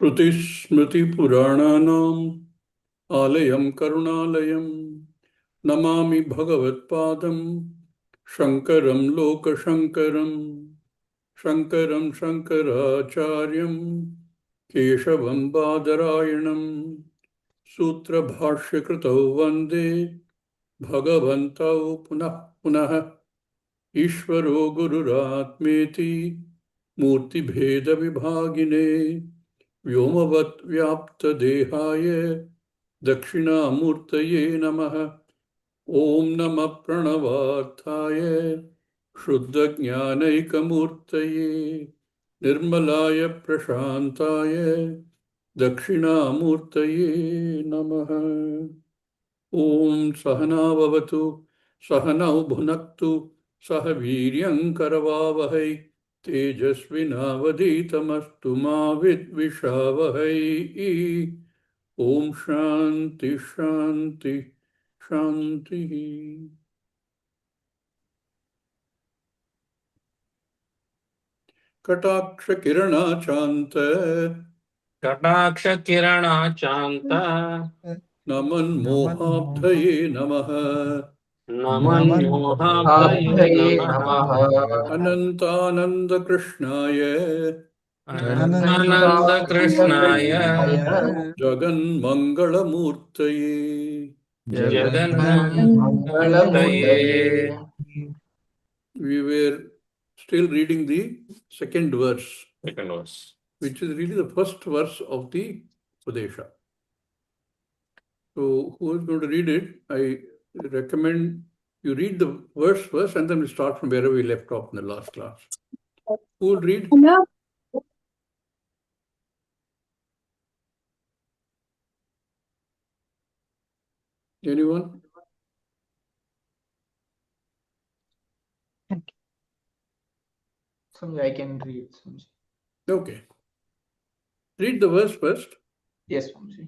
श्रुतिस्मृतिपुराणानाम् आलयं करुणालयं नमामि भगवत्पादं शङ्करं लोकशङ्करं शङ्करं शङ्कराचार्यं केशवं बादरायणं सूत्रभाष्यकृतौ वन्दे भगवन्तौ पुनः पुनः ईश्वरो गुरुरात्मेति मूर्तिभेदविभागिने व्योमवत् व्याप्तदेहाय दक्षिणामूर्तये नमः। ॐ नमः प्रणवार्थाय शुद्धज्ञानैकमूर्तये निर्मलाय प्रशान्ताय दक्षिणामूर्तये नमः। ॐ सहना भवतु सहनौ भुनक्तु सह वीर्यं करवावहै तेजस्विनावधीतमस्तु मा विद्विषावहै। ॐ शान्ति शान्ति शान्तिः। कटाक्षकिरणाचान्त नमन्मोहाब्धये नमः। नमन्मोहाब्धये नमः। अनन्तानन्दकृष्णाय अनन्तानन्दकृष्णाय जगन्मङ्गलमूर्तये जगन्मङ्गलमूर्तये। We were still reading the second verse, which is really the first verse of the Upadesha. So who is going to read it? I recommend you read the verse first and then we start from wherever we left off in the last class. Who will read? Anyone? Swami, I can read. Swami. Okay. Read the verse first. Yes, Swami.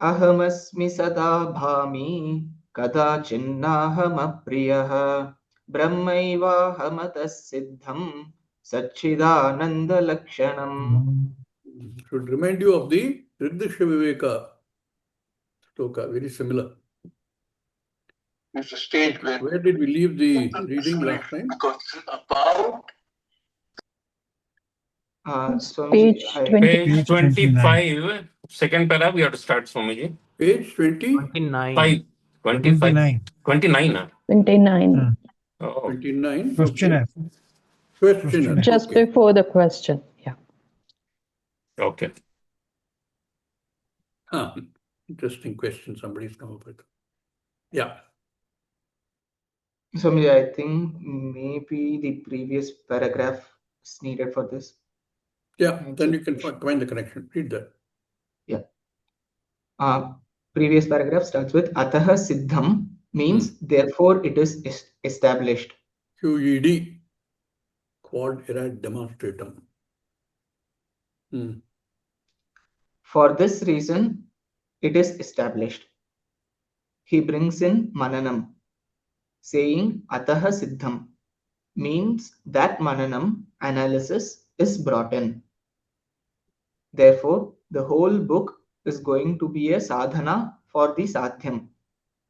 Ahamasmi sada bhami kadachinnahamapriyah brahmaivahamatass siddham satchidananda lakshanam. Should remind you of the Riddhishya Viveka shloka, very similar. It's a stage Where did we leave the reading last time? because about Swami, Page 25, second paragraph, we have to start, Swamiji. Page 20? 29. 29. 29. 29. Oh. 29. Questionnaire. Questionnaire. Just Okay. before the question. Yeah. Okay. Interesting question somebody's come up with. Yeah. Swami, I think maybe the previous paragraph is needed for this. Yeah, then you can find the connection. Read that. Yeah. Previous paragraph starts with Ataha Siddham means therefore it is established. QED, quod erat demonstratum. For this reason, it is established. He brings in Mananam, saying Ataha Siddham means that Mananam analysis is brought in. Therefore, the whole book is going to be a sadhana for the sadhyam.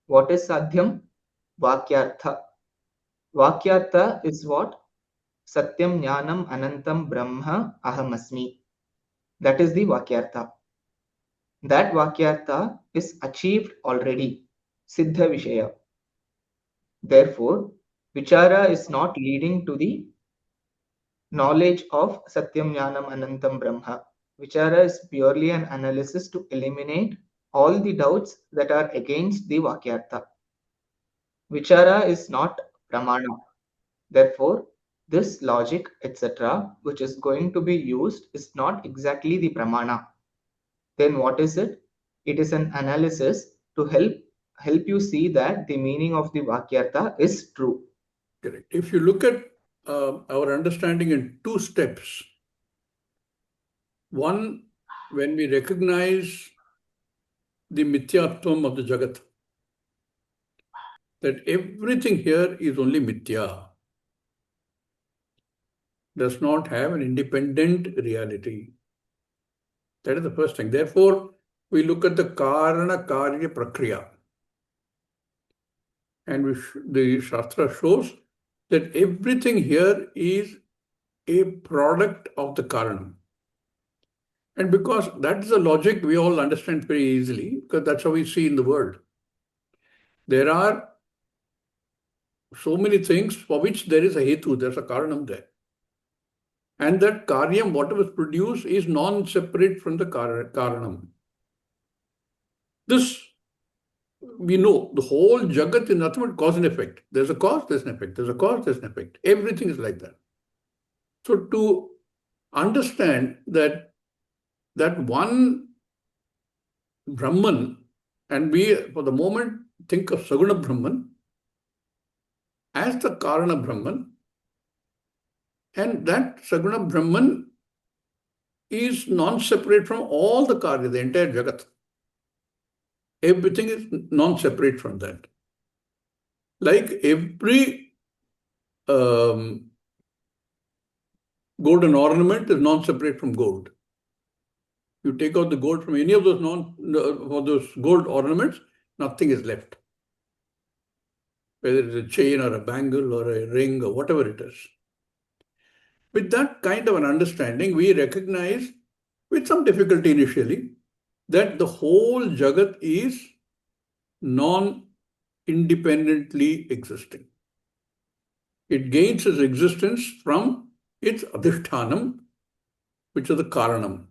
What is sadhyam? Vakyartha. Vakyartha is what? Satyam Jnanam Anantam Brahma Ahamasmi. That is the Vakyartha. That Vakyartha is achieved already. Siddha Vishaya. Therefore, Vichara is not leading to the knowledge of Satyam Jnanam Anantam Brahma. Vichara is purely an analysis to eliminate all the doubts that are against the Vakyartha. Vichara is not Pramana. Therefore, this logic, etc., which is going to be used is not exactly the Pramana. Then what is it? It is an analysis to help you see that the meaning of the Vakyartha is true. Correct. If you look at our understanding in two steps, one, when we recognize the mithyatvam of the Jagat, that everything here is only mithya. does not have an independent reality. That is the first thing. Therefore, we look at the Karana Karya Prakriya. And the Shastra shows that everything here is a product of the Karanam. And because that is a logic we all understand very easily, because that's how we see in the world. There are so many things for which there is a hetu, there's a Karanam there. And that Karyam, whatever is produced, is non-separate from the Karanam. This, we know, the whole Jagat is nothing but cause and effect. There's a cause, there's an effect. There's a cause, there's an effect. Everything is like that. So to understand that one Brahman, and we for the moment think of Saguna Brahman as the Karana Brahman, and that Saguna Brahman is non-separate from all the Karya, the entire Jagat. Everything is non-separate from that. Like every golden ornament is non-separate from gold. You take out the gold from any of those those gold ornaments, nothing is left. Whether it's a chain or a bangle or a ring or whatever it is. With that kind of an understanding, we recognize, with some difficulty initially, that the whole Jagat is non-independently existing. It gains its existence from its adhishthanam, which is the Karanam.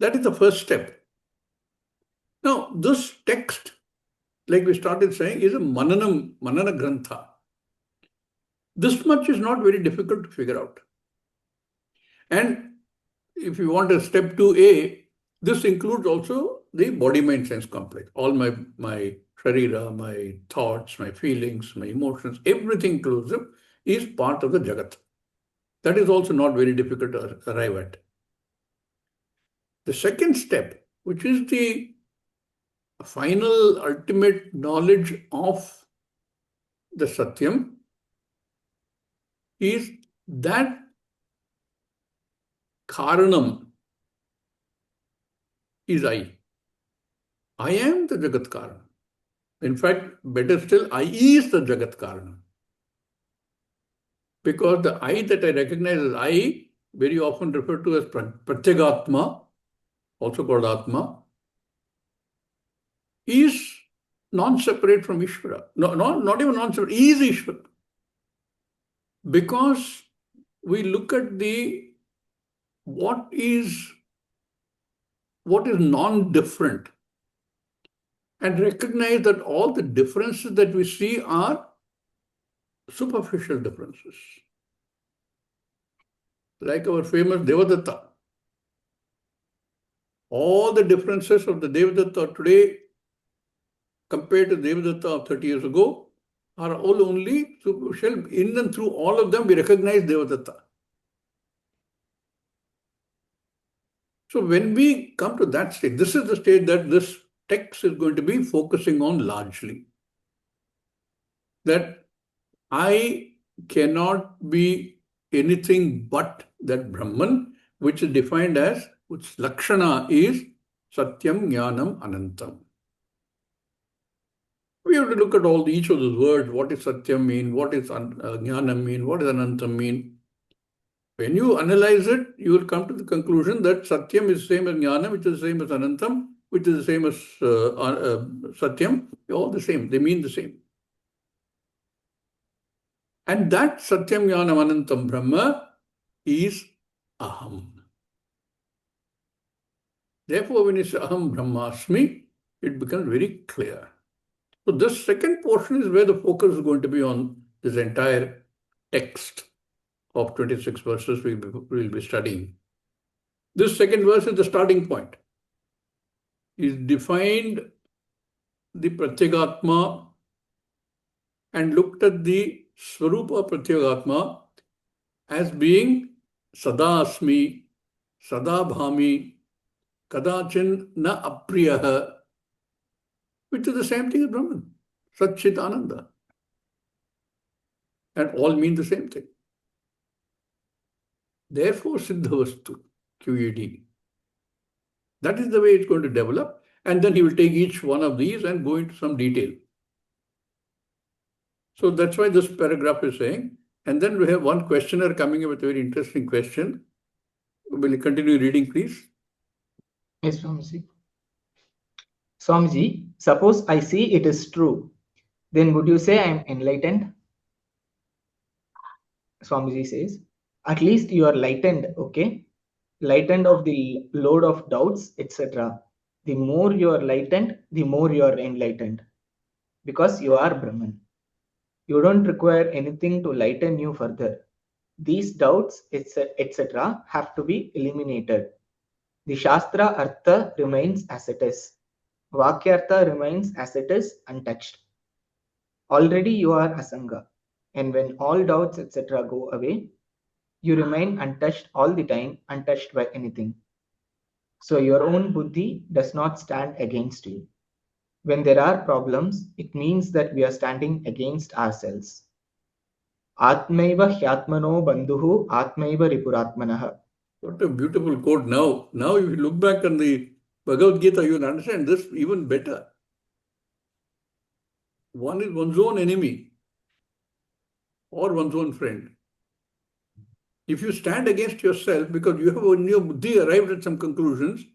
That is the first step. Now, this text, like we started saying, is a manana grantha. This much is not very difficult to figure out. And if you want a step 2a, this includes also the body-mind sense complex. All my sharira, my thoughts, my feelings, my emotions, everything inclusive is part of the Jagat. That is also not very difficult to arrive at. The second step, which is the final ultimate knowledge of the Satyam, is that Karanam is I. I am the Jagat Karanam. In fact, better still, I is the Jagat Karanam. Because the I that I recognize as I, very often referred to as Pratyagatma, also called Atma, is non-separate from Ishvara. No, not even non-separate, is Ishvara. Because we look at what is non-different and recognize that all the differences that we see are superficial differences. Like our famous Devadatta. All the differences of the Devadatta today compared to Devadatta of 30 years ago are all only superficial. In and through all of them, we recognize Devadatta. So when we come to that stage, this is the stage that this text is going to be focusing on largely. That I cannot be anything but that Brahman, which is defined as, which Lakshana is Satyam Jnanam Anantam. We have to look at each of those words. What does Satyam mean? What does Jnanam mean? What does Anantam mean? When you analyze it, you will come to the conclusion that Satyam is the same as Jnanam, which is the same as Anantam, which is the same as Satyam. They're all the same. They mean the same. And that Satyam Jnanam Anantam Brahma is Aham. Therefore, when you say Aham Brahmasmi, it becomes very clear. So this second portion is where the focus is going to be on this entire text of 26 verses we will be studying. This second verse is the starting point. He's defined the Pratyagatma and looked at the Swarupa Pratyagatma as being Sada Asmi, Sada Bhami, Kadachin Na Apriyaha, which is the same thing as Brahman, Sat Chit Ananda. And all mean the same thing. Therefore, Siddhavastu, QED. That is the way it's going to develop. And then he will take each one of these and go into some detail. So that's why this paragraph is saying. And then we have one questioner coming up with a very interesting question. Will you continue reading, please? Yes, Swamiji. Swamiji, suppose I see it is true, then would you say I am enlightened? Swamiji says, at least you are lightened, okay? Lightened of the load of doubts, etc. The more you are lightened, the more you are enlightened. Because you are Brahman. You don't require anything to lighten you further. These doubts, etc., have to be eliminated. The Shastra Artha remains as it is. Vakyartha remains as it is, untouched. Already you are Asanga, and when all doubts, etc., go away, you remain untouched all the time, untouched by anything. So your own buddhi does not stand against you. When there are problems, it means that we are standing against ourselves. Atmaiva hyatmano bandhuhu atmaiva ripuratmanaha. What a beautiful quote. Now, if you look back on the Bhagavad Gita, you will understand this even better. One is one's own enemy or one's own friend. If you stand against yourself because you have in your buddhi arrived at some conclusions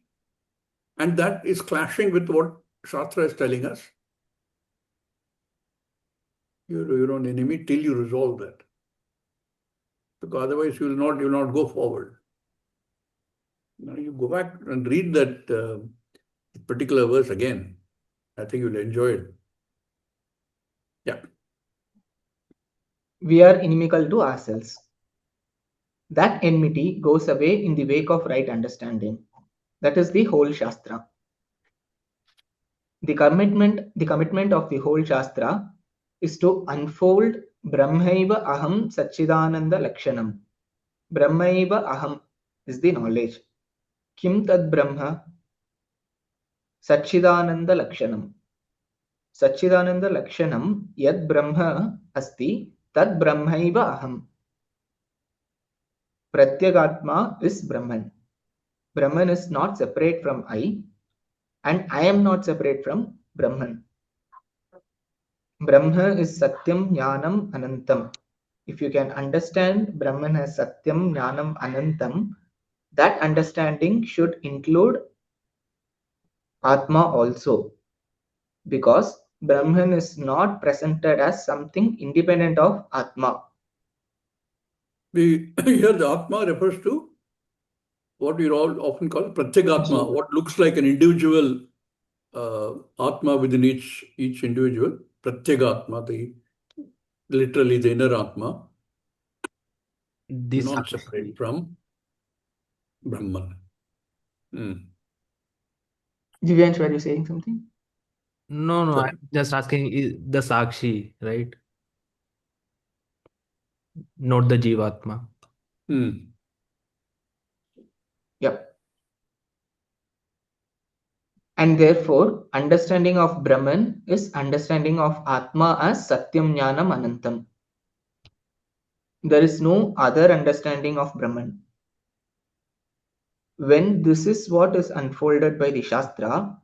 and that is clashing with what Shastra is telling us, you're your own enemy till you resolve that. Because otherwise you will not go forward. Now you go back and read that particular verse again. I think you'll enjoy it. Yeah. We are inimical to ourselves. That enmity goes away in the wake of right understanding. That is the whole Shastra. The commitment of the whole Shastra is to unfold Brahmaiva Aham Satchidananda Lakshanam. Brahmaiva Aham is the knowledge. Kim Tad Brahma Satchidananda Lakshanam. Satchidananda Lakshanam Yad Brahma Asti Tad Brahmaiva Aham. Pratyagatma is Brahman. Brahman is not separate from I, and I am not separate from Brahman. Brahma is Satyam Jnanam Anantam. If you can understand Brahman as Satyam Jnanam Anantam, that understanding should include Atma also. Because Brahman is not presented as something independent of Atma. Here the Atma refers to what we all often call Pratyagatma, what looks like an individual Atma within each individual. Pratyagatma, literally the inner Atma, not separate from Brahman. Divyansh, were you saying something? No, Sorry. I'm just asking the Sakshi, right? Not the Jivatma. Yep. And therefore, understanding of Brahman is understanding of Atma as Satyam Jnanam Anantam. There is no other understanding of Brahman. When this is what is unfolded by the Shastra,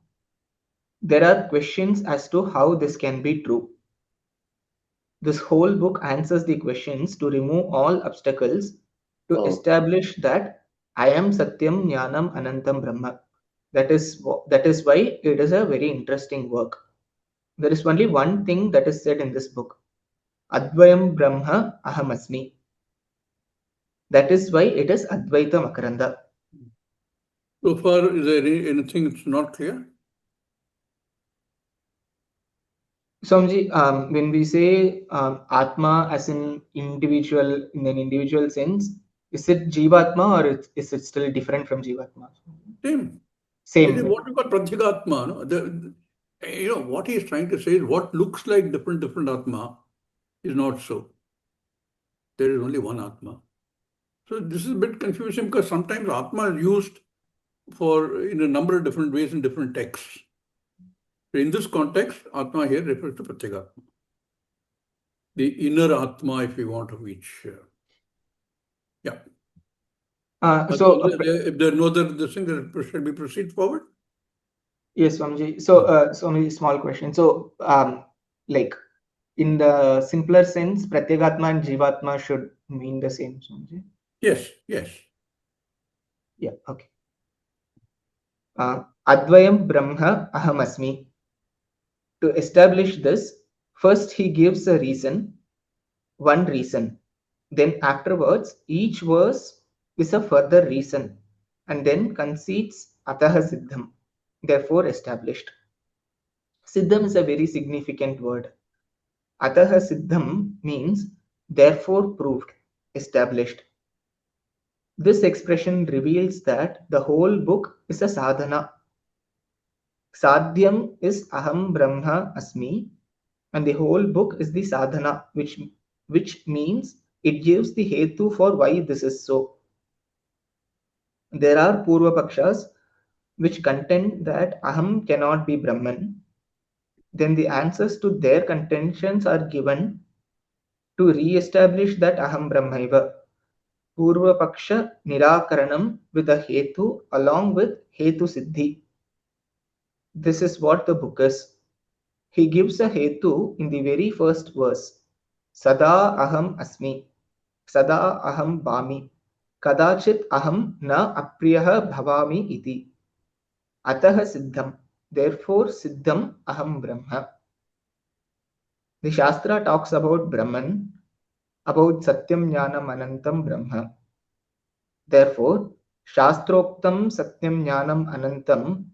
there are questions as to how this can be true. This whole book answers the questions to remove all obstacles to establish that I am Satyam Jnanam Anantam Brahma. That is why it is a very interesting work. There is only one thing that is said in this book. Advayam Brahma Ahamasmi. That is why it is Advaita Makaranda. So far, is there anything that's not clear? Swamiji, when we say Atma as in individual, in an individual sense, is it Jivatma or is it still different from Jivatma? Same. Same. It is what we call Pratyagatma. No? What he is trying to say is what looks like different Atma is not so. There is only one Atma. So this is a bit confusing because sometimes Atma is used in a number of different ways in different texts. In this context, Atma here refers to Pratyagatma. The inner Atma, if you want, of each. Yeah. If there are no other this thing, then should we proceed forward? Yes, Swamiji. So, Swamiji, small question. So, like in the simpler sense, Pratyagatma and Jivatma should mean the same, Swamiji? Yes, yes. Yeah, okay. Advayam Brahma Aham Asmi. To establish this, first he gives a reason, one reason. Then afterwards, each verse is a further reason, and then concedes Ataha Siddham, therefore established. Siddham is a very significant word. Ataha Siddham means therefore proved, established. This expression reveals that the whole book is a sadhana. Sadhyam is Aham Brahma Asmi, and the whole book is the sadhana, which means it gives the hetu for why this is so. There are Purva Pakshas which contend that Aham cannot be Brahman. Then the answers to their contentions are given to re-establish that Aham Brahmaiva. Purva Paksha Nirakaranam with a hetu along with hetu siddhi. This is what the book is. He gives a hetu in the very first verse. Sada aham asmi. Sada aham bhami. Kadachit aham na apriyaha bhavami iti. Ataha siddham. Therefore siddham aham brahma. The Shastra talks about Brahman, about Satyam Jnanam Anantam Brahma. Therefore, Shastroktam Satyam Jnanam Anantam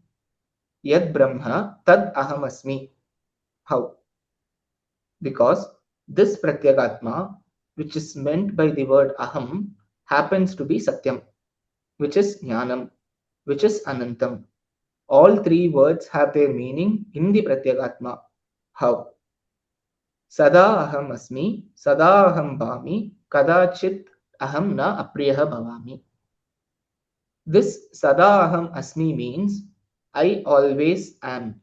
Yad Brahma Tad Aham Asmi. How? Because this Pratyagatma, which is meant by the word Aham, happens to be Satyam, which is Jnanam, which is Anantam. All three words have their meaning in the Pratyagatma. How? Sada aham asmi, sada aham bhami, kadachit aham na apriyaha bhavami. This sada aham asmi means I always am.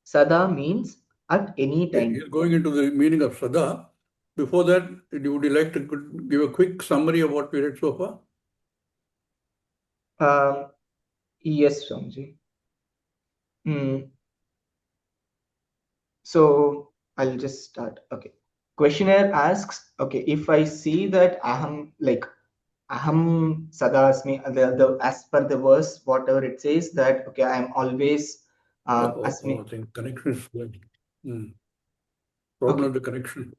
Sada means at any time. He's going into the meaning of Sada. Before that, would you like to give a quick summary of what we read so far? Yes, Swamiji. So I'll just start. Okay. Questionnaire asks, okay, if I see that aham, like aham sadasmi, as per the verse, whatever it says that, okay, I am always asmi. I think connection is going. Problem of the connection.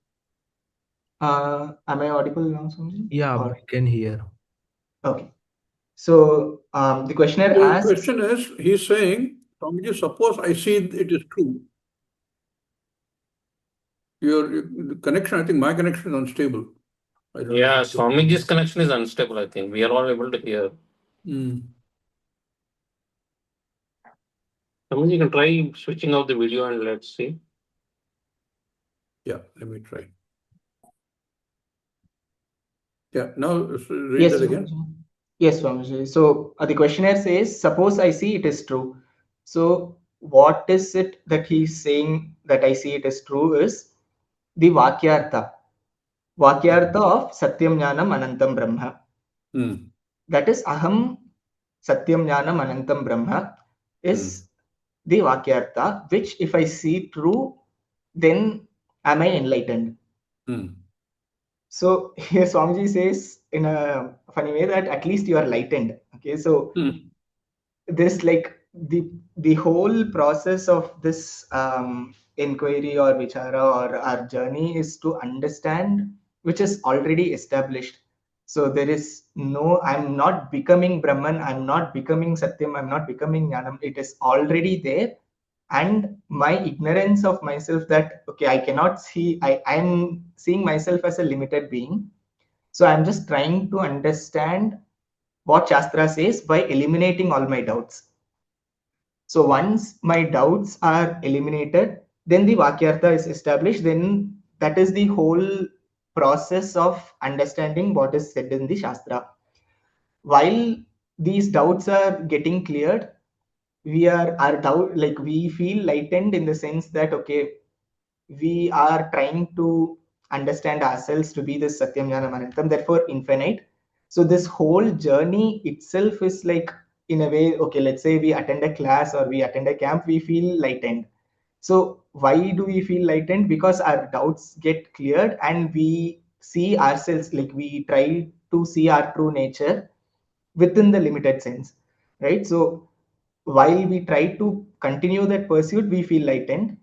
Am I audible now, Swamiji? Yeah, we can hear. Okay. So the questionnaire asks. The question is, he's saying, Swamiji, suppose I see it is true. The connection, I think my connection is unstable. Yeah, Swamiji's connection is unstable, I think. We are all able to hear. Swamiji, you can try switching off the video and let's see. Yeah, let me try. Yeah, now read Yes, that again. Yes, Swamiji. So the questionnaire says, suppose I see it is true. So what is it that he's saying that I see it is true is the Vakyartha. Vakyartha of Satyam Jnanam Anantam Brahma. That is Aham Satyam Jnanam Anantam Brahma is the Vakyartha, which if I see true, then am I enlightened? So here Swamiji says in a funny way that at least you are lightened. Okay, so this like the whole process of this inquiry or vichara or our journey is to understand which is already established. So there is no, I'm not becoming Brahman, I'm not becoming Satyam, I'm not becoming Jnanam. It is already there. And my ignorance of myself that, okay, I cannot see, I'm seeing myself as a limited being. So I'm just trying to understand what Shastra says by eliminating all my doubts. So once my doubts are eliminated, then the Vakyartha is established. Then that is the whole process of understanding what is said in the Shastra. While these doubts are getting cleared, we feel lightened in the sense that, okay, we are trying to understand ourselves to be this Satyam Jnanam Anantam, therefore infinite. So this whole journey itself is like, in a way, okay, let's say we attend a class or we attend a camp, we feel lightened. So why do we feel lightened? Because our doubts get cleared and we see ourselves, like we try to see our true nature within the limited sense, right? So while we try to continue that pursuit, we feel lightened.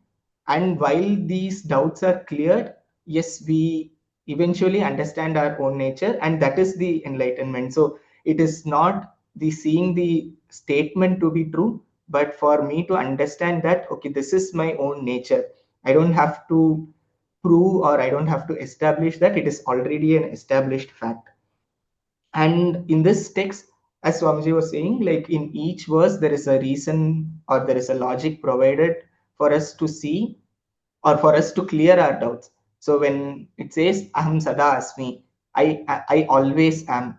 And while these doubts are cleared, yes, we eventually understand our own nature, and that is the enlightenment. So it is not the seeing the statement to be true, but for me to understand that, okay, this is my own nature. I don't have to prove or I don't have to establish that, it is already an established fact. And in this text, as Swamiji was saying, like in each verse, there is a reason or there is a logic provided for us to see or for us to clear our doubts. So when it says Aham Sada Asmi, I always am.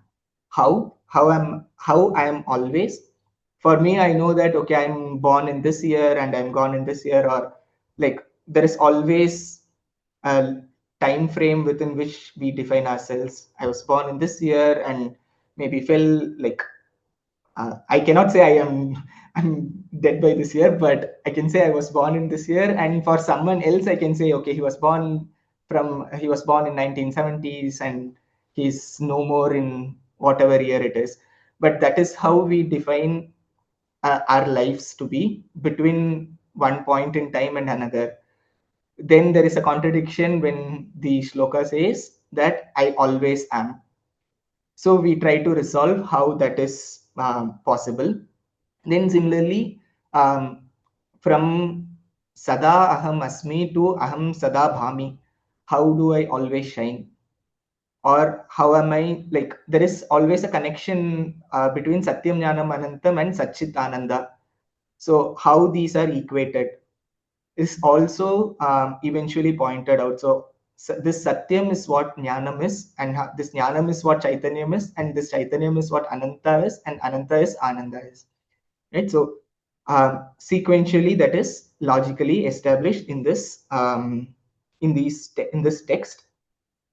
How I am always? For me, I know that okay, I'm born in this year and I'm gone in this year, or like there is always a time frame within which we define ourselves. I was born in this year and maybe fell like I cannot say I'm dead by this year, but I can say I was born in this year. And for someone else, I can say okay, he was born in 1970s and he's no more in whatever year it is. But that is how we define our lives to be between one point in time and another. Then there is a contradiction when the shloka says that I always am. So we try to resolve how that is possible. Then similarly, from Sada Aham Asmi to Aham Sada Bhami, how do I always shine? Or how am I, like, there is always a connection between Satyam Jnanam Anantam and Satchit Ananda. So how these are equated is also eventually pointed out. So this Satyam is what Jnanam is, and this Jnanam is what Chaitanyam is, and this Chaitanyam is what Ananta is, and Ananta is Ananda is. Right? So sequentially, that is logically established in this in this text,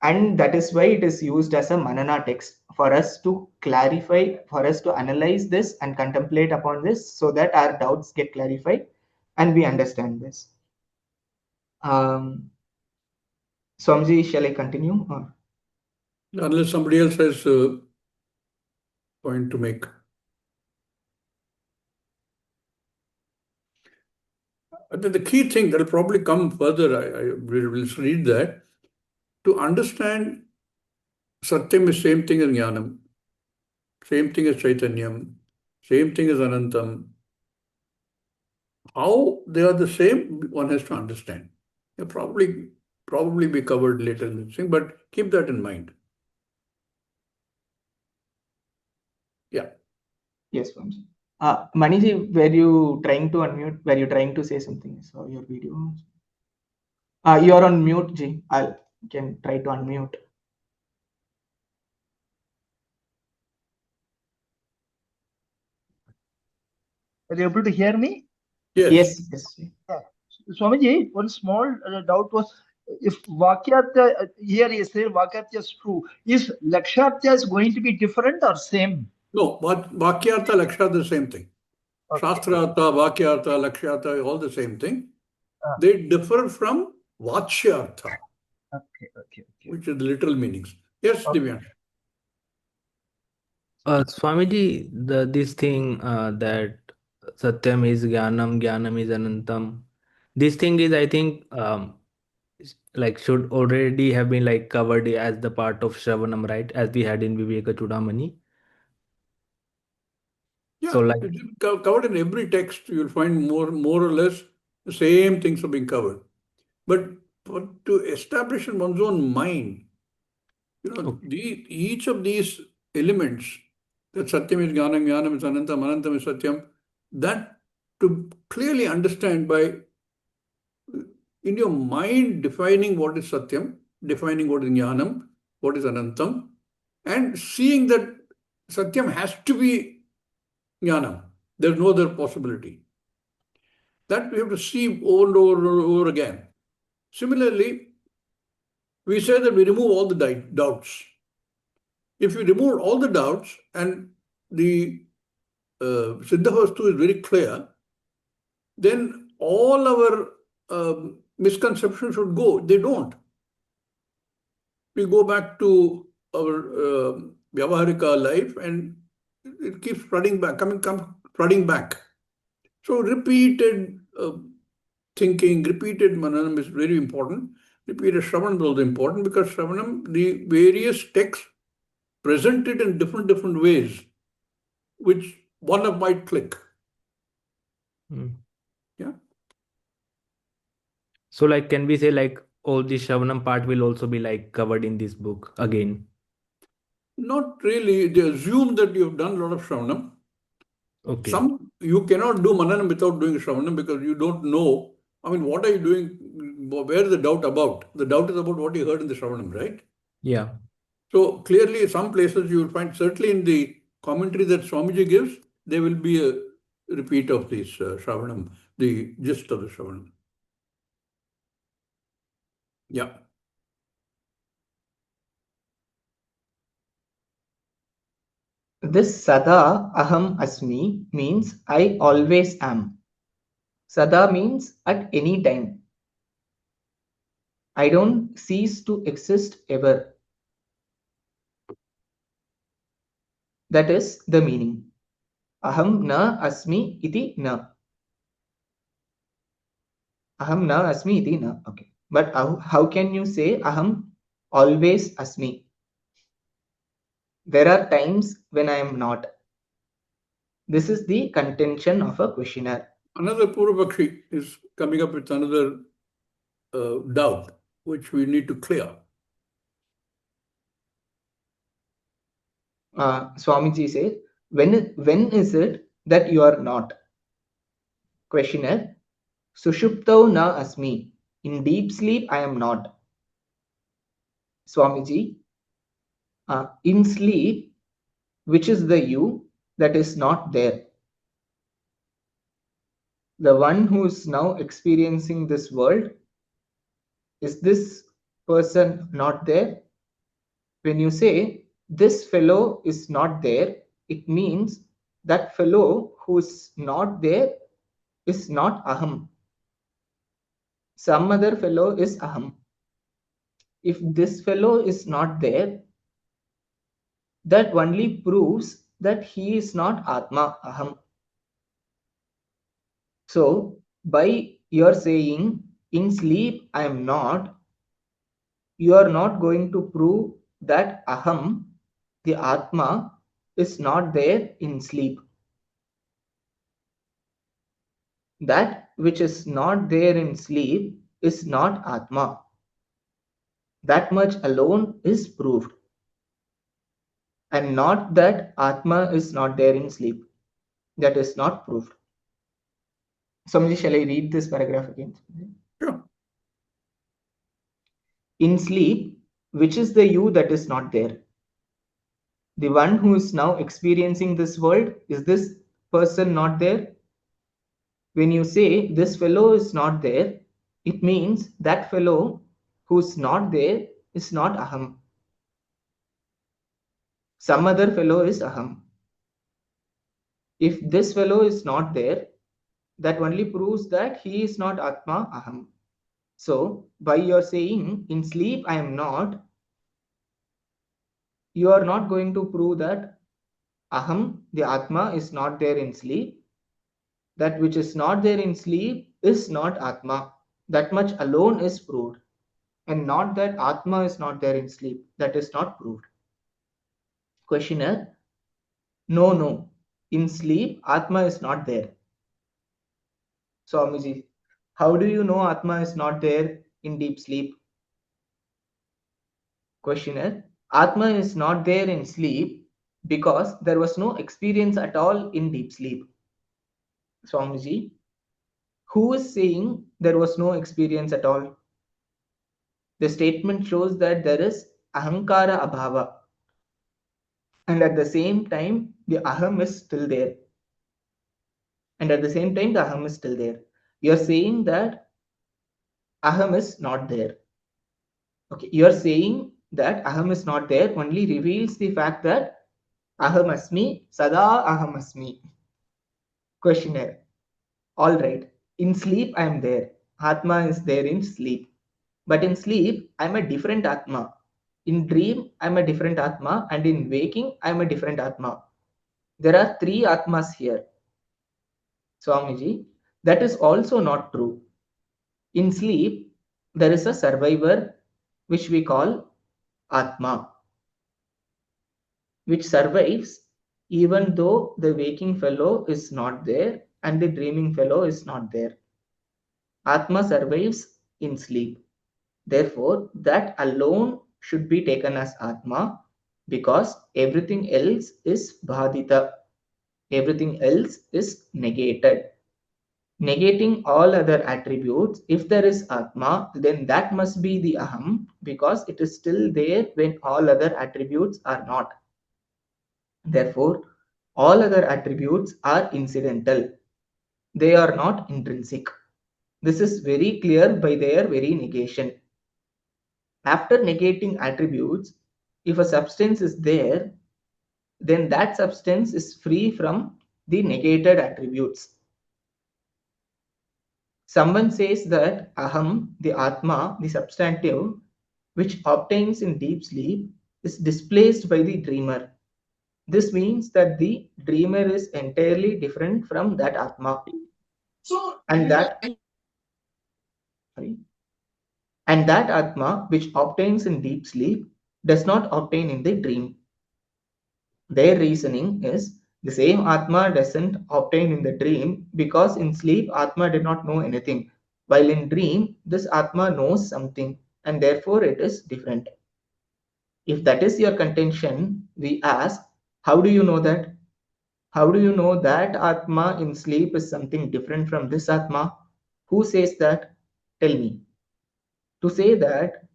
and that is why it is used as a manana text for us to clarify, for us to analyze this and contemplate upon this, so that our doubts get clarified and we understand this. Swamiji, shall I continue? Or? Unless somebody else has a point to make. The key thing that will probably come further, I will read that. To understand Satyam is same thing as Jnanam, same thing as Chaitanyam, same thing as Anantam. How they are the same, one has to understand. They'll probably be covered later in this thing, but keep that in mind. Yeah. Yes, Swamiji. Maniji, were you trying to unmute? Were you trying to say something? I saw your video. You are on mute, Ji. I can try to unmute. Are you able to hear me? Yes. Yes. Yeah. Swamiji, one small doubt was, if Vakyartha, here he said Vakyartha is true, is Lakshartha is going to be different or same? No, but Vakyartha, Lakshartha, the same thing. Okay. Shastrartha, Vakyartha, Lakshartha, all the same thing. They differ from Vachyartha, Okay. which is the literal meanings. Yes, Divyan. Swamiji, this thing that Satyam is Jnanam, Jnanam is Anantam. This thing is, I think, like should already have been like covered as the part of Shravanam, right? As we had in Viveka Chudamani. Yeah, So like it's covered in every text. You'll find more or less the same things are being covered. But to establish in one's own mind, each of these elements, that Satyam is Jnanam, Jnanam is Anantam, Anantam is Satyam, that to clearly understand by in your mind defining what is Satyam, defining what is Jnanam, what is Anantam, and seeing that Satyam has to be Jnanam. There's no other possibility. That we have to see over and over again. Similarly, we say that we remove all the doubts. If you remove all the doubts and the Siddhavastu is very clear, then all our misconceptions should go. They don't. We go back to our Vyavaharika life and it keeps flooding back, flooding back. So repeated thinking, repeated mananam is very important. Repeated Shravanam is also important because Shravanam, the various texts presented in different ways, which one of might click. Yeah. So like, can we say like all the Shravanam part will also be like covered in this book again? Not really. They assume that you've done a lot of Shravanam. Okay. You cannot do Mananam without doing Shravanam because you don't know. I mean, what are you doing? Where is the doubt about? The doubt is about what you heard in the Shravanam, right? Yeah. So clearly, some places you will find, certainly in the commentary that Swamiji gives, there will be a repeat of this Shravanam, the gist of the Shravanam. Yeah. This Sada Aham Asmi means I always am. Sada means at any time. I don't cease to exist ever. That is the meaning. Aham na asmi iti na. Aham na asmi iti na. Okay. But how can you say Aham always asmi? There are times when I am not. This is the contention of a questioner. Another Purvapakshi is coming up with another doubt, which we need to clear. Swamiji says, when is it that you are not? Questioner, Sushuptau na asmi. In deep sleep, I am not. Swamiji, in sleep, which is the you that is not there? The one who is now experiencing this world, is this person not there? When you say this fellow is not there, it means that fellow who is not there is not Aham. Some other fellow is Aham. If this fellow is not there, that only proves that he is not Atma, Aham. So, by your saying, in sleep I am not, you are not going to prove that Aham, the Atma, is not there in sleep. That which is not there in sleep is not Atma. That much alone is proved. And not that Atma is not there in sleep. That is not proved. Swamiji, shall I read this paragraph again? Sure. In sleep, which is the you that is not there? The one who is now experiencing this world, is this person not there? When you say this fellow is not there, it means that fellow who is not there is not Aham. Some other fellow is Aham. If this fellow is not there, that only proves that he is not Atma, Aham. So, by your saying, in sleep I am not, you are not going to prove that Aham, the Atma, is not there in sleep. That which is not there in sleep is not Atma. That much alone is proved. And not that Atma is not there in sleep. That is not proved. Questioner, no. In sleep, Atma is not there. Swamiji, how do you know Atma is not there in deep sleep? Questioner, Atma is not there in sleep because there was no experience at all in deep sleep. Swamiji, who is saying there was no experience at all? The statement shows that there is ahankara abhava. And at the same time, the aham is still there. You're saying that aham is not there. Okay, you're saying that aham is not there only reveals the fact that aham asmi, sada aham asmi. Questionnaire. All right. In sleep, I am there. Atma is there in sleep. But in sleep, I am a different Atma. In dream, I am a different Atma. And in waking, I am a different Atma. There are three Atmas here. Swamiji, that is also not true. In sleep, there is a survivor which we call Atma, which survives even though the waking fellow is not there and the dreaming fellow is not there. Atma survives in sleep. Therefore, that alone should be taken as Atma because everything else is Bhadita. Everything else is negated. Negating all other attributes, if there is Atma, then that must be the Aham because it is still there when all other attributes are not. Therefore, all other attributes are incidental. They are not intrinsic. This is very clear by their very negation. After negating attributes, if a substance is there, then that substance is free from the negated attributes. Someone says that aham, the atma, the substantive, which obtains in deep sleep, is displaced by the dreamer. This means that the dreamer is entirely different from that atma. And that atma, which obtains in deep sleep, does not obtain in the dream. Their reasoning is the same Atma doesn't obtain in the dream because in sleep Atma did not know anything, while in dream this Atma knows something and therefore it is different. If that is your contention, we ask, how do you know that? How do you know that Atma in sleep is something different from this Atma? Who says that? Tell me. To say that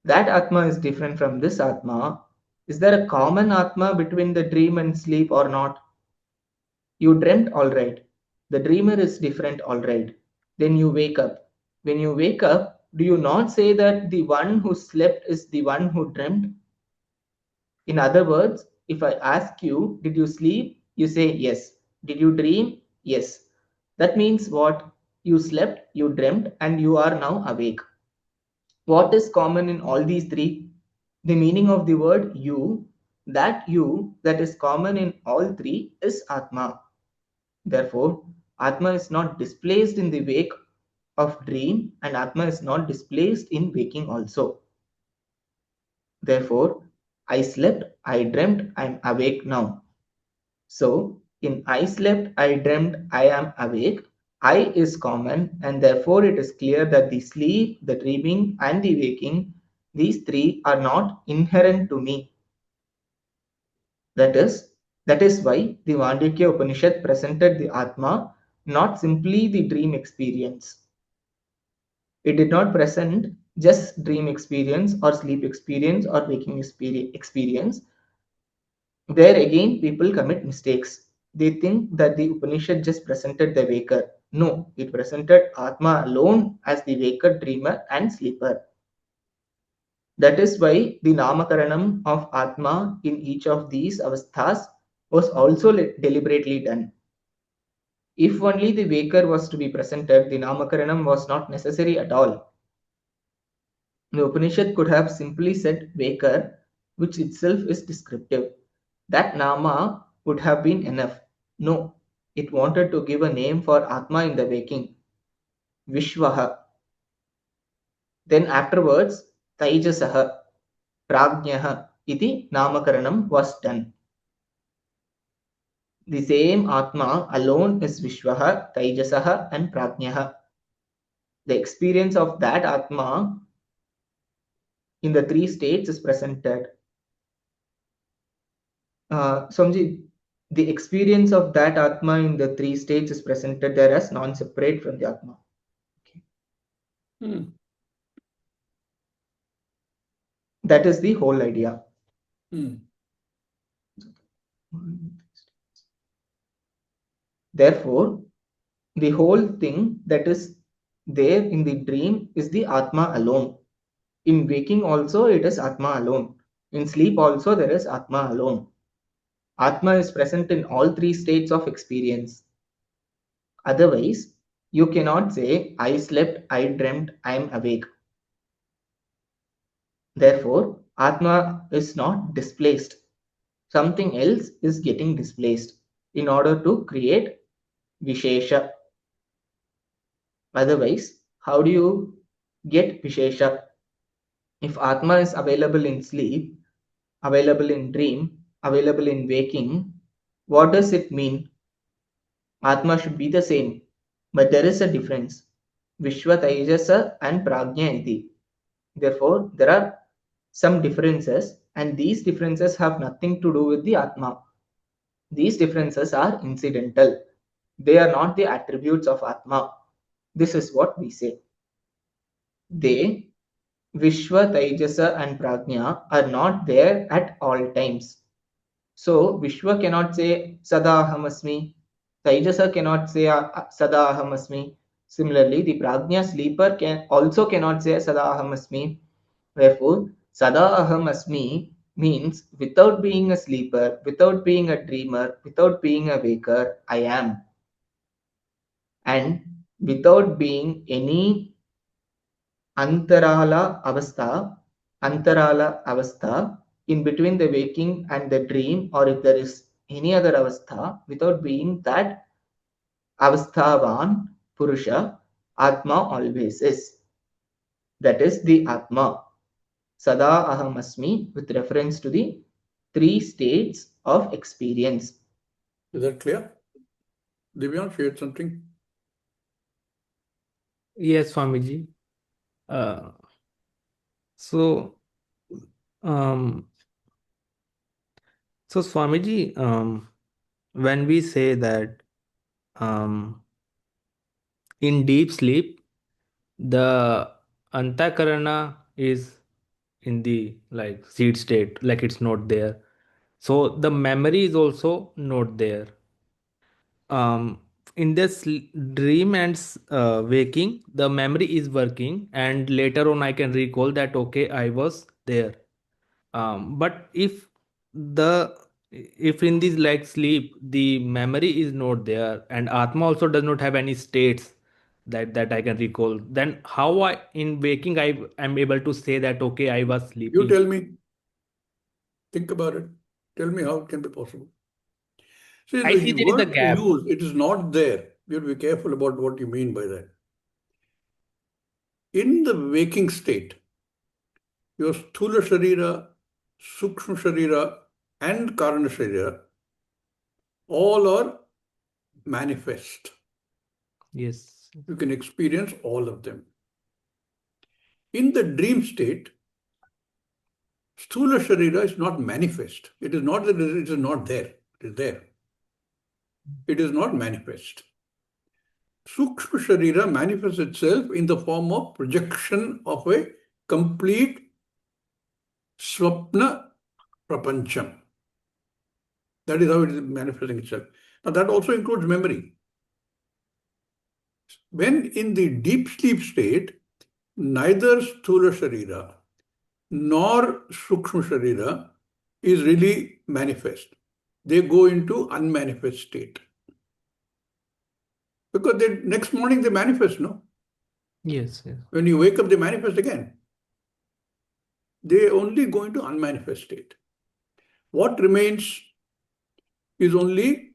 Atma is different from this Atma, is there a common Atma between the dream and sleep or not? You dreamt, all right. The dreamer is different, all right. Then you wake up. When you wake up, do you not say that the one who slept is the one who dreamt? In other words, if I ask you, did you sleep? You say yes. Did you dream? Yes. That means what? You slept, you dreamt, and you are now awake. What is common in all these three? The meaning of the word you that is common in all three is Atma. Therefore, Atma is not displaced in the wake of dream and Atma is not displaced in waking also. Therefore, I slept, I dreamt, I am awake now. So, in I slept, I dreamt, I am awake, I is common and therefore it is clear that the sleep, the dreaming and the waking, these three are not inherent to me. That is why the Mandukya Upanishad presented the Atma, not simply the dream experience. It did not present just dream experience or sleep experience or waking experience. There again, people commit mistakes. They think that the Upanishad just presented the waker. No, it presented Atma alone as the waker, dreamer, and sleeper. That is why the Namakaranam of Atma in each of these avasthas was also deliberately done. If only the waker was to be presented, the Namakaranam was not necessary at all. The Upanishad could have simply said waker, which itself is descriptive. That Nama would have been enough. No, it wanted to give a name for Atma in the waking, Vishwaha. Then afterwards, Taijasaha, Prajnaha, iti Namakaranam was done. The same Atma alone is Vishwaha, Taijasaha and Prajnaha. The experience of that Atma in the three states is presented. Somji, the experience of that Atma in the three states is presented there as non-separate from the Atma. Okay. That is the whole idea. Therefore, the whole thing that is there in the dream is the Atma alone. In waking also it is Atma alone. In sleep also there is Atma alone. Atma is present in all three states of experience. Otherwise, you cannot say, I slept, I dreamt, I am awake. Therefore, Atma is not displaced. Something else is getting displaced in order to create Vishesha. Otherwise, how do you get Vishesha? If Atma is available in sleep, available in dream, available in waking, what does it mean? Atma should be the same, but there is a difference. Vishwa Taijasa and Prajna iti. Therefore, there are some differences, and these differences have nothing to do with the Atma. These differences are incidental. They are not the attributes of Atma. This is what we say. They, Vishwa, Taijasa, and Prajna, are not there at all times. So, Vishwa cannot say Sada Ahamasmi. Taijasa cannot say Sada Ahamasmi. Similarly, the Prajna sleeper also cannot say Sada Ahamasmi. Therefore, Sada Aham Asmi means without being a sleeper, without being a dreamer, without being a waker, I am. And without being any Antarala Avastha, in between the waking and the dream, or if there is any other Avastha, without being that Avasthavan Purusha, Atma always is. That is the Atma. Sada Aham Asmi, with reference to the three states of experience. Is that clear? Divyan shared something. Yes, Swamiji. So, um, so Swamiji, when we say that in deep sleep, the Antakarana is in the like seed state, like it's not there. So the memory is also not there. Um, in this dream and waking, the memory is working, and later on I can recall that okay, I was there. But the if in this like sleep the memory is not there and Atma also does not have any states that I can recall, then how I in waking I am able to say that okay, I was You sleeping. tell me. Think about it. Tell me how it can be possible. See, I see there is a word gap. you use, it is not there. You have to be careful about what you mean by that. In the waking state, your Sthula Sharira, Sukshma Sharira, and Karana Sharira all are manifest. Yes. You can experience all of them. In the dream state, Sthula Sharira is not manifest. It is not that it is not there. It is there. It is not manifest. Sukshma Sharira manifests itself in the form of projection of a complete Swapna Prapancham. That is how it is manifesting itself. Now that also includes memory. When in the deep sleep state, neither Sthula Sharira nor Sukshma Sharira is really manifest. They go into unmanifest state. Because next morning they manifest, no? Yes. When you wake up, they manifest again. They only go into unmanifest state. What remains is only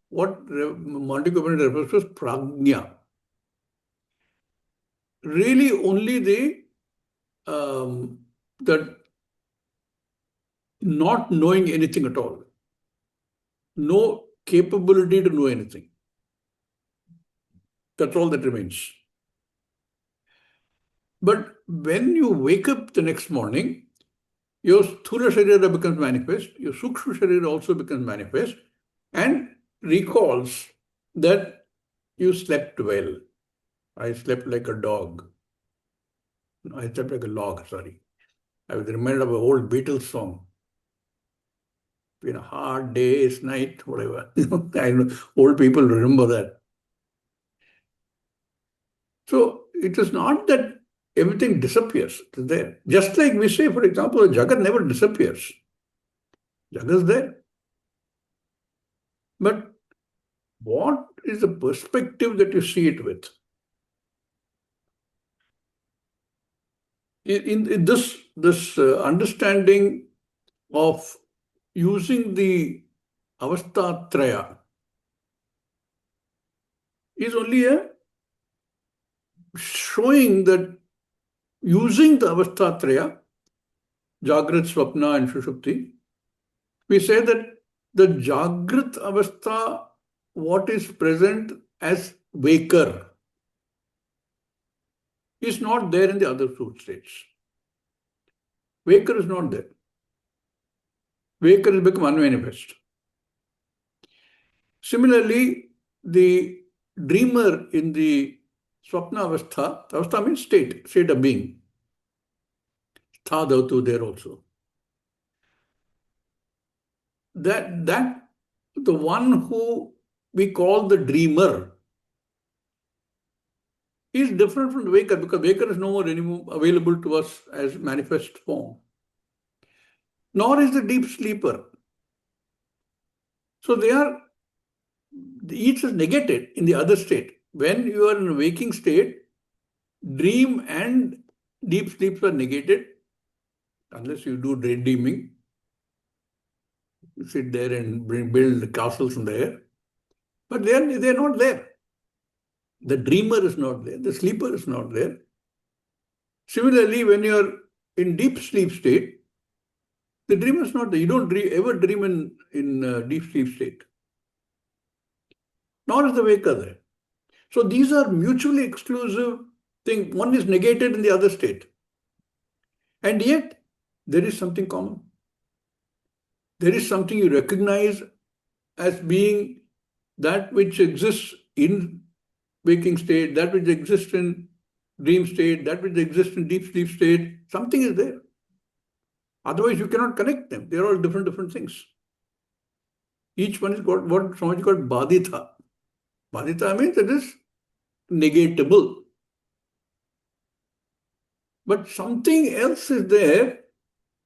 what Mandukya refers to as prajna. Really only the not knowing anything at all. No capability to know anything. That's all that remains. But when you wake up the next morning, your Sthula Sharira becomes manifest, your Sukshma Sharira also becomes manifest, and recalls that you slept well. I slept like a dog. I slept like a log, sorry. I was reminded of an old Beatles song. Been a hard day's night, whatever. I know old people remember that. So it is not that everything disappears. It is there. Just like we say, for example, Jagat never disappears. Jagat is there. But what is the perspective that you see it with? In this understanding of using the avasthatraya is only a showing that using the avasthatraya, Jagrat, Swapna and Shushupti, we say that the Jagrat avastha, what is present as waker, is not there in the other two states. Waker is not there. Waker has become unmanifest. Similarly, the dreamer in the Swapna avastha means state of being. Tha dhatu there also. That the one who we call the dreamer is different from the waker, because waker is no more anymore available to us as manifest form. Nor is the deep sleeper. So each is negated in the other state. When you are in a waking state, dream and deep sleep are negated, unless you do daydreaming. You sit there and build castles in the air. But they're not there. The dreamer is not there. The sleeper is not there. Similarly, when you're in deep sleep state, the dreamer is not there. You don't ever dream in deep sleep state. Nor is the waker there. So these are mutually exclusive things. One is negated in the other state. And yet, there is something common. There is something you recognize as being that which exists in waking state, that which exists in dream state, that which exists in deep sleep state. Something is there. Otherwise, you cannot connect them. They're all different things. Each one is got what Swamiji called baditha. Baditha means it is negatable. But something else is there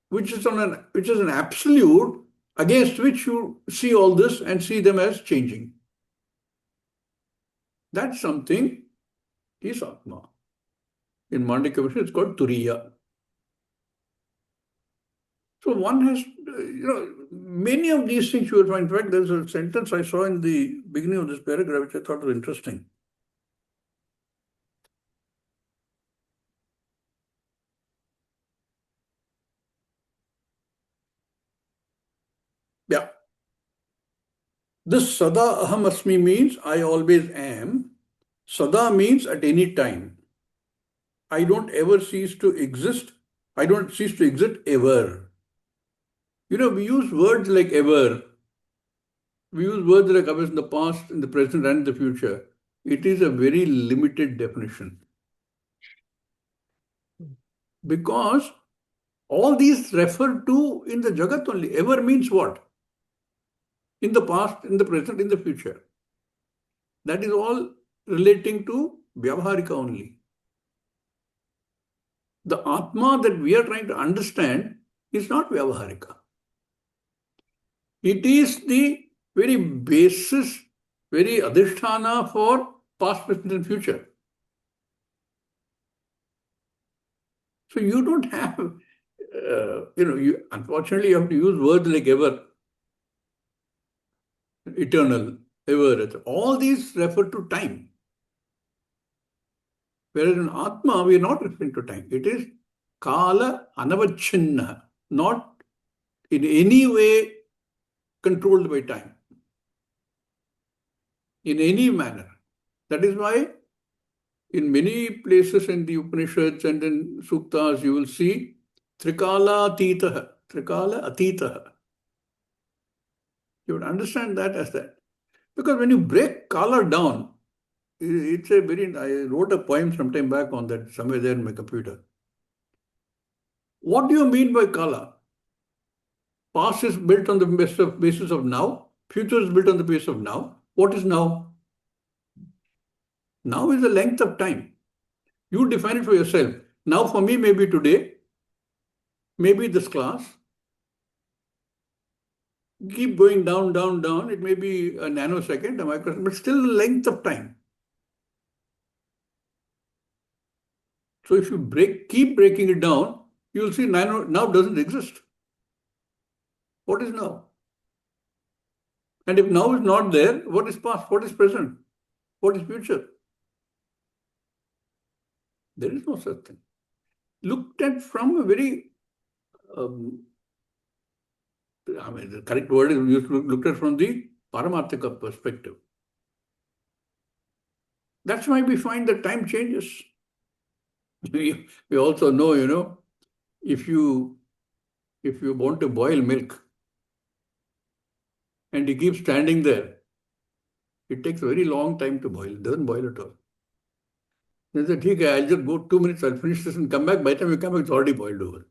which is an absolute against which you see all this and see them as changing. That something is Atma. In Mandikya Upanishad, it's called Turiya. So one has, many of these things you will find. In fact, there's a sentence I saw in the beginning of this paragraph which I thought was interesting. Yeah. This Sada Aham Asmi means I always am. Sada means at any time. I don't ever cease to exist. I don't cease to exist ever. We use words like ever. We use words like always in the past, in the present, and in the future. It is a very limited definition. Because all these refer to in the Jagat only. Ever means what? In the past, in the present, in the future. That is all relating to Vyavaharika only. The Atma that we are trying to understand is not Vyavaharika. It is the very basis, very adhisthana for past, present and future. So you don't have, unfortunately you have to use words like ever, eternal, ever. All these refer to time. Whereas in Atma, we are not referring to time. It is Kala Anavachinna, not in any way controlled by time. In any manner. That is why in many places in the Upanishads and in Suktas, you will see Trikala Atitaha. Trikala Atitaha. You would understand that as that. Because when you break Kala down, it's a very, I wrote a poem some time back on that, somewhere there in my computer. What do you mean by Kala? Past is built on the basis of now. Future is built on the basis of now. What is now? Now is the length of time. You define it for yourself. Now for me, maybe today, maybe this class, keep going down, down, down. It may be a nanosecond, a microsecond, but still the length of time. So if you keep breaking it down, you'll see now doesn't exist. What is now? And if now is not there, what is past? What is present? What is future? There is no such thing. Looked at from a very, the correct word is looked at from the Paramarthika perspective. That's why we find that time changes. We also know, if you want to boil milk and you keep standing there, it takes a very long time to boil. It doesn't boil at all. They said, okay, I'll just go 2 minutes, I'll finish this and come back. By the time you come back, it's already boiled over.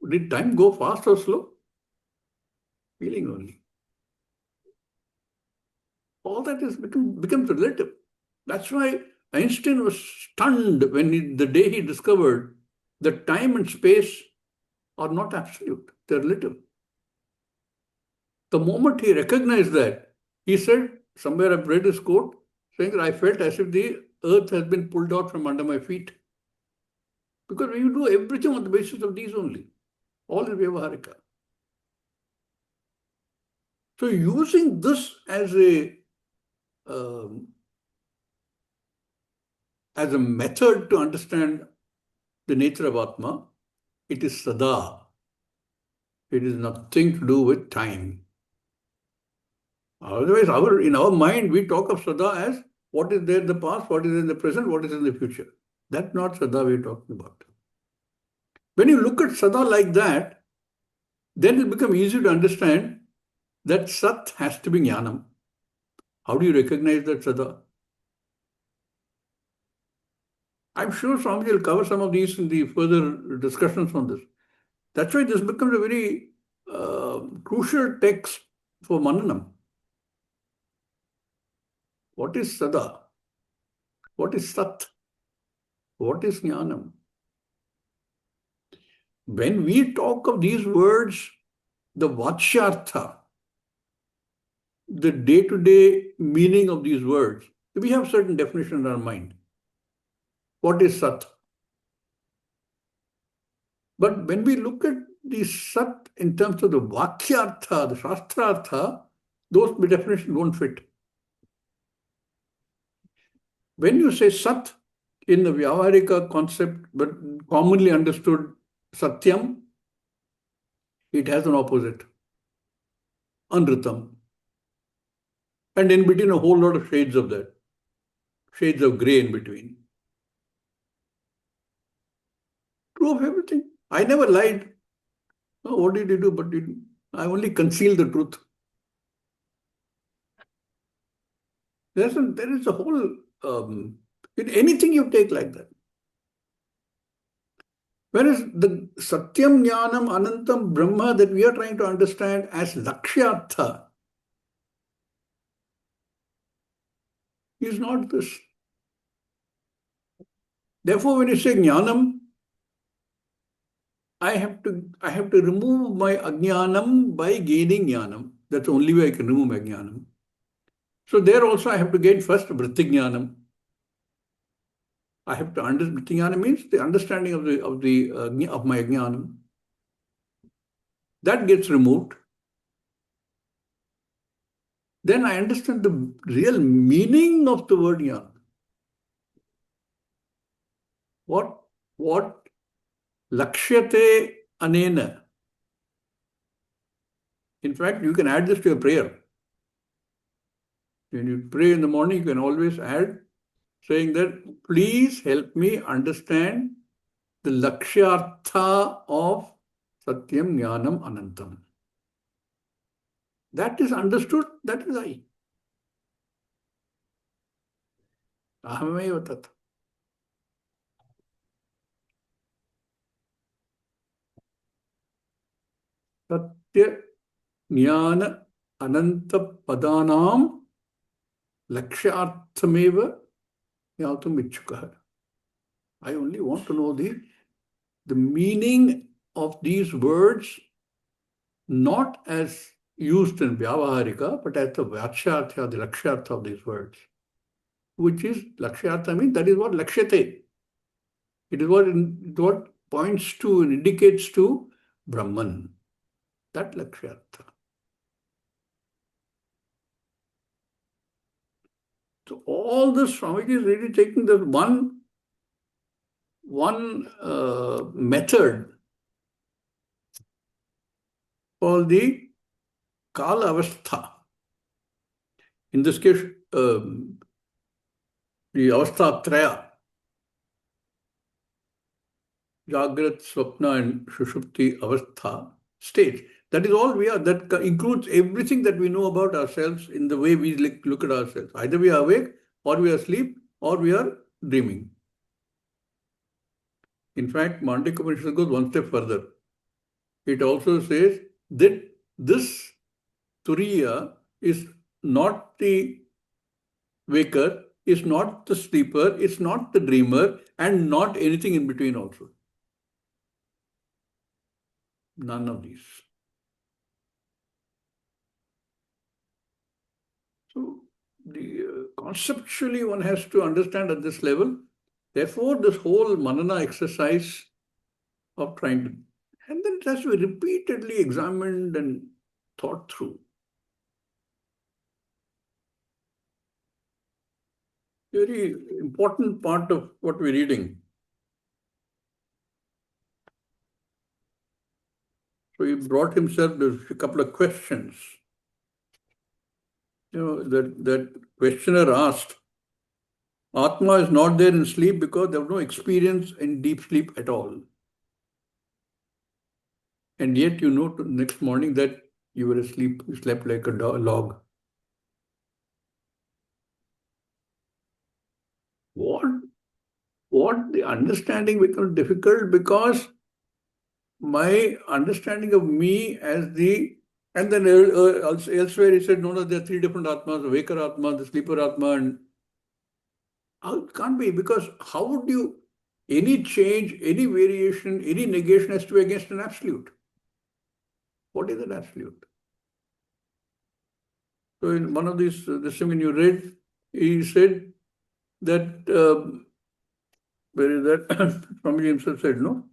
Did time go fast or slow? Feeling only. All that is becomes relative. That's why Einstein was stunned when the day he discovered that time and space are not absolute, they're relative. The moment he recognized that, he said, somewhere I've read his quote, saying that I felt as if the earth has been pulled out from under my feet. Because when you do everything on the basis of these only, all is Vyavaharika. So using this as a method to understand the nature of Atma, it is Sada. It is nothing to do with time. Otherwise, in our mind, we talk of Sada as what is there in the past, what is in the present, what is in the future. That's not Sada we're talking about. When you look at Sada like that, then it becomes easy to understand that Sat has to be Jnanam. How do you recognize that Sada? I'm sure Swamiji will cover some of these in the further discussions on this. That's why this becomes a very crucial text for Mananam. What is Sada? What is Sat? What is Jnanam? When we talk of these words, the Vachyartha, the day-to-day meaning of these words, we have certain definition in our mind. What is Sat? But when we look at the Sat in terms of the Vakyartha, the Shastrartha, those definitions won't fit. When you say Sat in the Vyavarika concept, but commonly understood Satyam, it has an opposite, Anritam. And in between a whole lot of shades of that, shades of grey in between. True of everything. I never lied. Oh, what did you do? But I only concealed the truth. There is a whole, in anything you take like that. Whereas the Satyam, Jnanam, Anantam, Brahma that we are trying to understand as Lakshyartha is not this. Therefore, when you say Jnanam, I have to remove my Ajnanam by gaining Jnanam. That's the only way I can remove my Jnanam. So there also I have to gain first Vritti Jnanam. I have to understand. Vritti Jnana means the understanding of my Ajnanam. That gets removed. Then I understand the real meaning of the word Jnana. What Lakshyate Anena. In fact, you can add this to your prayer. When you pray in the morning, you can always add, saying that, please help me understand the Lakshyartha of Satyam, Jnanam, Anantam. That is understood, that is I. Ahameva tat. Satya, Jnana, Ananta Padanam Lakshyarthameva Yatum Ichukah. I only want to know the meaning of these words, not as used in Vyavaharika, but as the Vachyartha, the Lakshyartha of these words, which is Lakshyartha means that is what Lakshyate. It is what points to and indicates to Brahman. That Lakshyartha. So all this Swamiji is really taking the one method called the Kala Avastha. In this case, the Avastha Traya, Jagrat, Swapna and Shushupti Avastha stage. That is all we are. That includes everything that we know about ourselves in the way we look at ourselves. Either we are awake, or we are asleep, or we are dreaming. In fact, Mandukya Upanishad goes one step further. It also says that this Turiya is not the waker, is not the sleeper, is not the dreamer, and not anything in between also. None of these. So, conceptually one has to understand at this level. Therefore, this whole manana exercise of trying to, and then it has to be repeatedly examined and thought through. Very important part of what we're reading. So he brought himself a couple of questions. That questioner asked, Atma is not there in sleep because there was no experience in deep sleep at all. And yet next morning that you were asleep, you slept like a log. What the understanding becomes difficult because my understanding of me as the, and then elsewhere he said, no, there are three different Atmas, the waker Atma, the sleeper Atma, and it can't be, because how would you, any change, any variation, any negation has to be against an absolute. What is an absolute? So in one of these, this thing when you read, he said that, where is that? Swamiji himself said, no?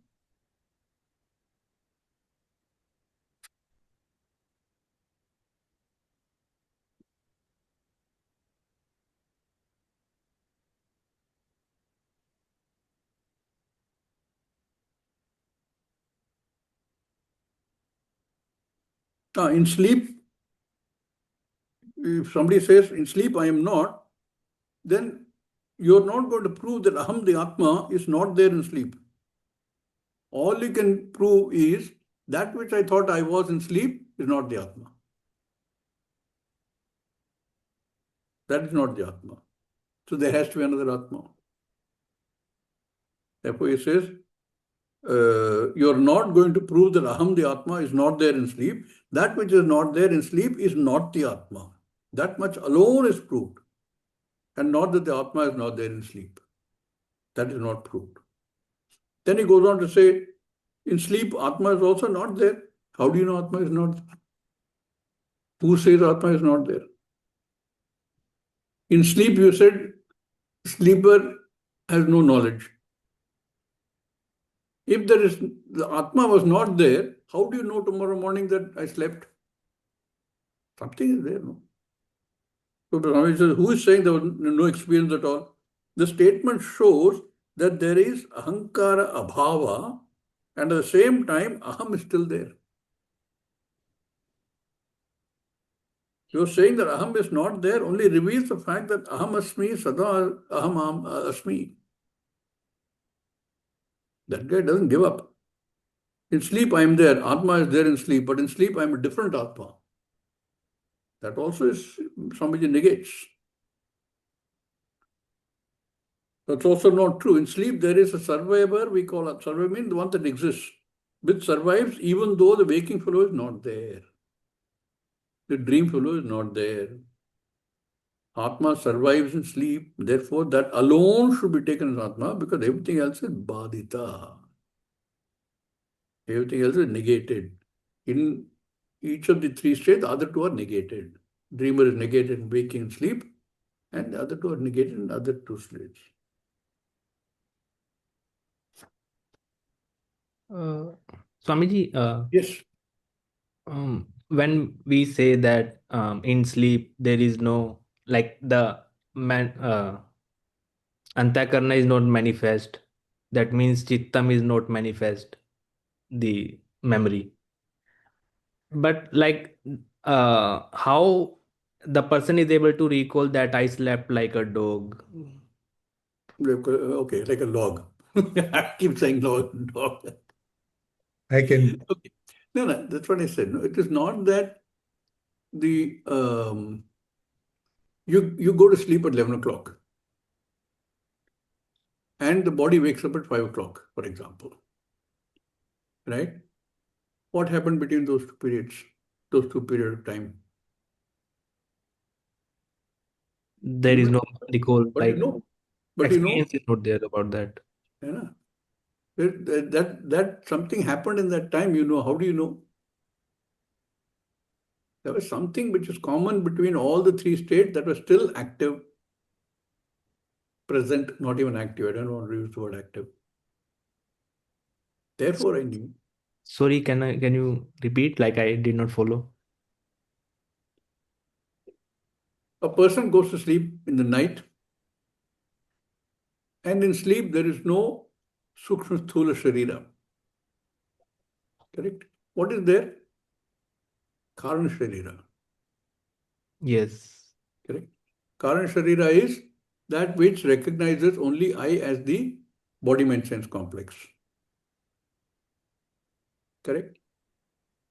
In sleep, if somebody says, in sleep I am not, then you're not going to prove that Aham, the Atma, is not there in sleep. All you can prove is that which I thought I was in sleep is not the Atma. That is not the Atma. So there has to be another Atma. Therefore he says, you're not going to prove that Aham, the Atma, is not there in sleep. That which is not there in sleep is not the Atma. That much alone is proved. And not that the Atma is not there in sleep. That is not proved. Then he goes on to say, in sleep, Atma is also not there. How do you know Atma is not there? Who says Atma is not there? In sleep, you said, sleeper has no knowledge. If the Atma was not there, how do you know tomorrow morning that I slept? Something is there, no? So Swami says, who is saying there was no experience at all? The statement shows that there is ahankara abhava, and at the same time, aham is still there. You're saying that aham is not there only reveals the fact that aham asmi sada aham asmi. That guy doesn't give up. In sleep, I am there. Atma is there in sleep, but in sleep, I am a different Atma. That also is Swamiji negates. That's also not true. In sleep, there is a survivor, we call it. Survivor means the one that exists, which survives even though the waking fellow is not there. The dream fellow is not there. Atma survives in sleep. Therefore, that alone should be taken as Atma because everything else is Badita. Everything else is negated. In each of the three states, the other two are negated. Dreamer is negated in waking and sleep, and the other two are negated in the other two states. Swamiji, Yes. when we say that in sleep there is no, like, the man Antakarna is not manifest, that means Chittam is not manifest, the memory. But like, how the person is able to recall that I slept like a dog? Okay, like a log. I keep saying log, dog. I can. Okay. No, that's what I said. No, it is not that the you go to sleep at 11 o'clock and the body wakes up at 5 o'clock, for example. Right? What happened between those two periods, of time? There is no recall, But like, experience is not there about that. Yeah, that something happened in that time, how do you know? There was something which is common between all the three states that was still active, present, not even active. I don't want to use the word active. Therefore, I knew. Sorry, can you repeat? Like, I did not follow. A person goes to sleep in the night, and in sleep there is no Sukshma Sthula Sharira. Correct? What is there? Karana Sharira. Yes. Correct? Karana Sharira is that which recognizes only I as the body-mind sense complex. Correct?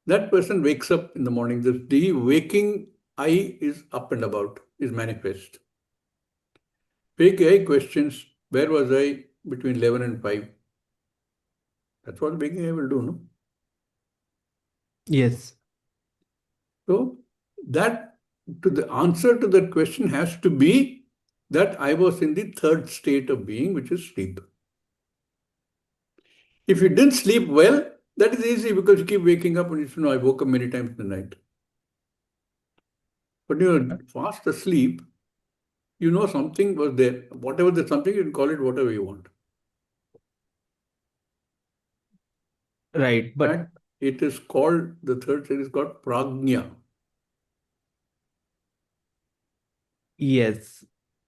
That person wakes up in the morning. The waking I is up and about, is manifest. Waking I questions, where was I between 11 and 5? That's what waking I will do, no? Yes. So the answer to that question has to be that I was in the third state of being, which is sleep. If you didn't sleep well, that is easy because you keep waking up and you know I woke up many times in the night. But you're fast asleep, you know something was there. Whatever there's something, you can call it whatever you want. Right. But In fact, it is called, the third state is called prajna. yes,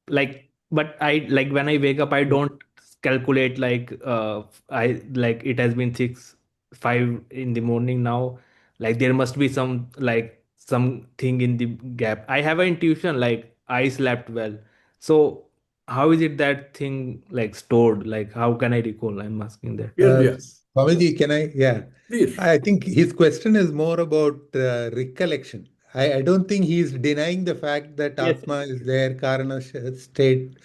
like, but I, like, when I wake up, I don't calculate, like, I, like, it has been 5 in the morning now. Like, there must be some, like, something in the gap. I have an intuition, like, I slept well. So how is it that thing, like, stored? Like, how can I recall? I'm asking that. Yes. Swamiji, can I? Yeah. Please. I think his question is more about recollection. I don't think he's denying the fact that Yes. Atma is there, Karana state.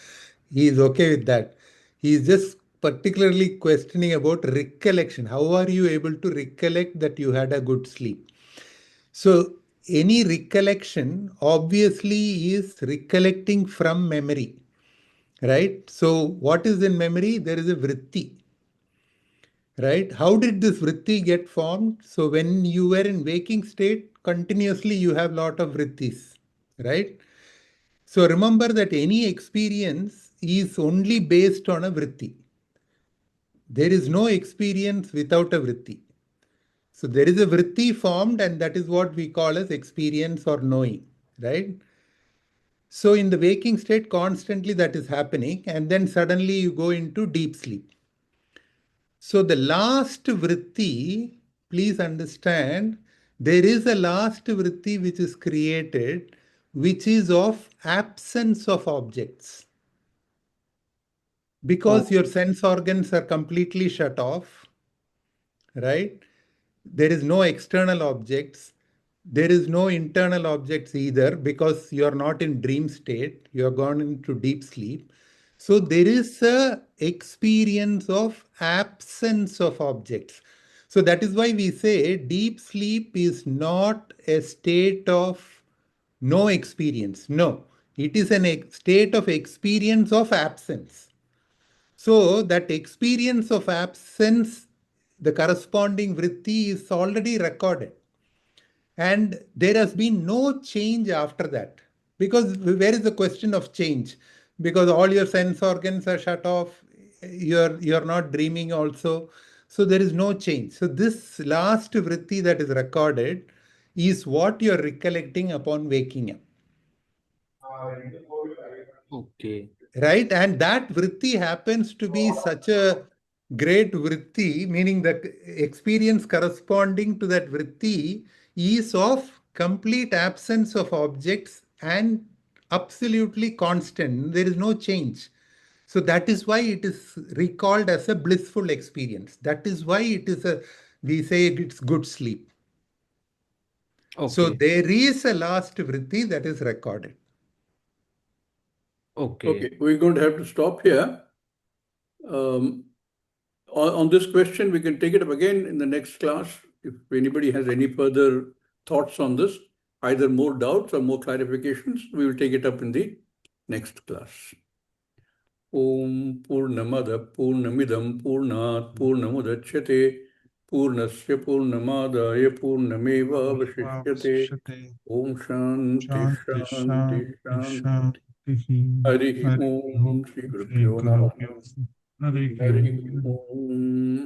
He is okay with that. He's just particularly questioning about recollection. How are you able to recollect that you had a good sleep? So, any recollection obviously is recollecting from memory, right? So, what is in memory? There is a vritti, right? How did this vritti get formed? So when you were in waking state, continuously you have lot of vrittis, right? So remember that any experience is only based on a vritti. There is no experience without a vritti. So there is a vritti formed, and that is what we call as experience or knowing, right? So in the waking state, constantly that is happening, and then suddenly you go into deep sleep. So the last vritti, please understand, there is a last vritti which is created, which is of absence of objects. Because your sense organs are completely shut off, right? There is no external objects. There is no internal objects either because you are not in dream state. You have gone into deep sleep. So there is a experience of absence of objects. So that is why we say deep sleep is not a state of no experience. No, It is a state of experience of absence. So that experience of absence, the corresponding vritti is already recorded. And there has been no change after that. Because where is the question of change? Because all your sense organs are shut off, you're not dreaming also. So there is no change. So this last vritti that is recorded is what you're recollecting upon waking up. Okay. Right? And that vritti happens to be such a great vritti, meaning that experience corresponding to that vritti is of complete absence of objects and absolutely constant. There is no change. So that is why it is recalled as a blissful experience. That is why it is we say it's good sleep. So Okay. there is a last vritti that is recorded. Okay, we're going to have to stop here. On this question, we can take it up again in the next class. If anybody has any further thoughts on this, either more doubts or more clarifications, we will take it up in the next class. Om Purnamada Purnamidam Purnat Purnamudachyate Purnasya Purnamadaya Purnameva Vasishyate Om Shanti Shanti Shanti Hari Om Shri Gurubhyo Namaha Hari Om